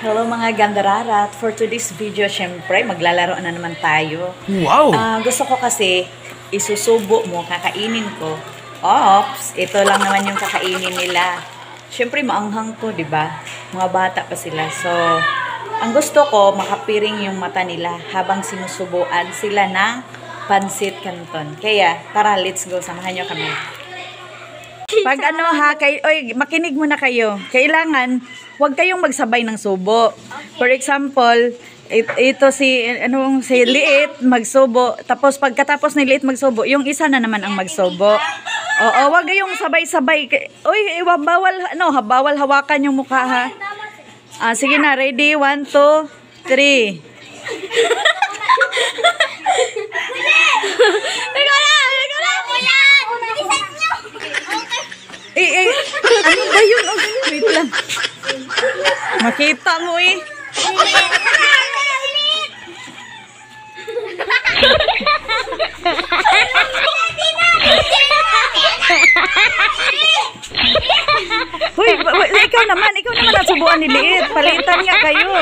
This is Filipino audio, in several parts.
Hello mga gandararat. For today's video, syempre, maglalaro na naman tayo. Wow! Gusto ko kasi, isusubo mo, kakainin ko. Ops, ito lang naman yung kakainin nila. Syempre, maanghang to, di ba? Mga bata pa sila. So, ang gusto ko, makapiring yung mata nila habang sinusubuan sila ng pansit canton. Kaya, tara, let's go. Samahan nyo kami. Pag ano ha, makinig muna kayo. Kailangan, huwag kayong magsabay ng subo. For example, ito si Liit magsubo. Tapos pagkatapos ni Liit magsubo, yung isa na naman ang magsubo. Oo, huwag kayong sabay-sabay. Bawal hawakan yung mukha ha. Sige na, ready? 1, 2, 3. Ano ba yun? Wait lang. Makita mo eh. Hoy, ikaw naman nasubuan ni Liit. Palitan nga kayo.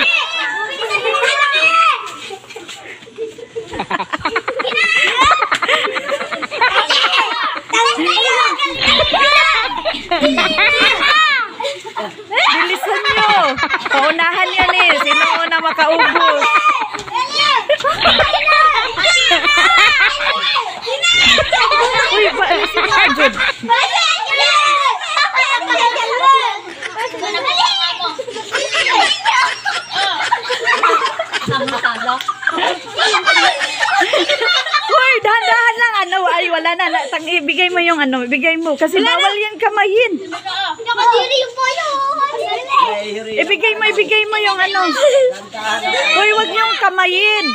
Bilisan nyo. Paunahan yan eh. Sino na makaubos? Uy, paalisin mo, Jud. Uy, dahan-dahan lang. Ay, wala na. Ibigay mo yung ibigay mo. Kasi bawal yan kamayin. Ibigay mo yung Uy, wag niyong kamayin.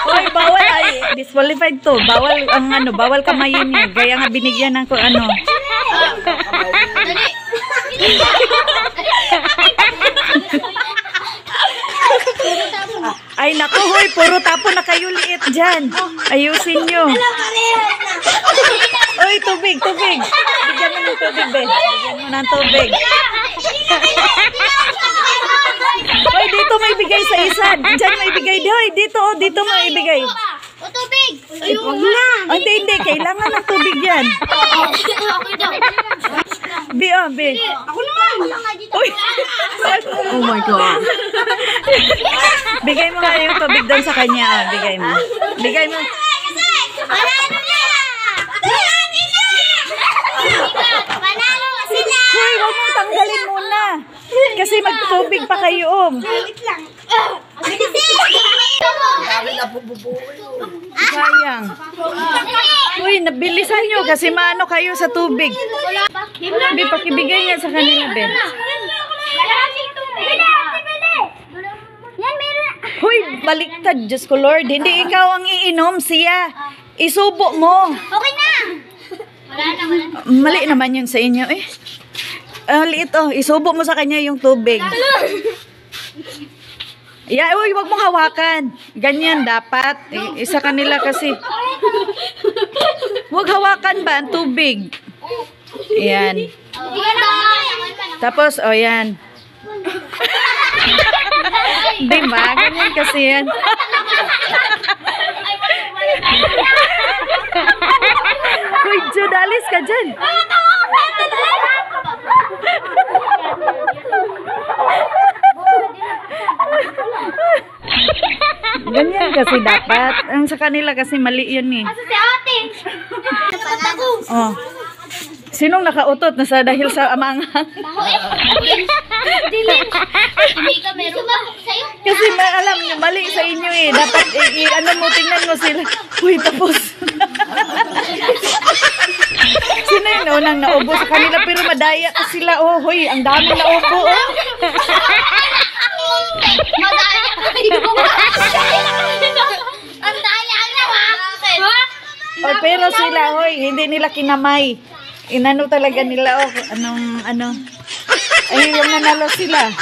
Uy, bawal ay disqualified to. Bawal bawal kamayin niya. Gaya nga binigyan ng Ay, naku, hoy, puro tapo na kayo Liit dyan. Ayusin nyo. Uy, tubig. Bigyan mo ng tubig, be. Bigyan mo ng tubig. Hoy, dito may bigay sa isa. Dyan may bigay. Hoy, dito may bigay. O, tubig! Huwag na. Hindi. Kailangan ng tubig yan. Be. Ako naman! Uy! Oh my God! Bigay mo nga yung tubig doon sa kanya. Bigay mo. Panalo na! Panalo sila! Hoy, huwag mong tanggalin muna. Kasi magtubig pa kayo. Wait lang. Sayang. Uy, nabilisan nyo kasi maano kayo sa tubig. Be, pakibigay nga sa kanila, Ben. Hoy, baliktad. Diyos ko, Lord. Hindi ikaw ang iinom, siya. Isubo mo. Okay na! Mali naman yun sa inyo, eh. Liit, isubo mo sa kanya yung tubig. Uy, wag mong hawakan. Ganyan dapat. Isa kanila kasi. Huwag hawakan ba ang tubig? Ayan. Tapos, yan. Diba? Ganyan kasi yan. Uy, Jud, alis ka dyan. Ganyan kasi dapat. Ang sa kanila kasi mali yun eh. Asa si ate? Oh. Sinong nakautot na sa dahil sa amanghang? Dilim. Hindi ka meron ba sa'yo? Kasi alam niyo, mali sa inyo eh. Dapat, tingnan mo sila. Uy, tapos. Sino yung unang naubo sa kanila? Pero madaya ka sila. Oh, hoy, ang dami naubo. Oh. Madaya kayo. Ang daya naman. Oh, pero sila, hoy, hindi nila kinamay. Inano talaga nila, anong. Ay, yung nanalo sila.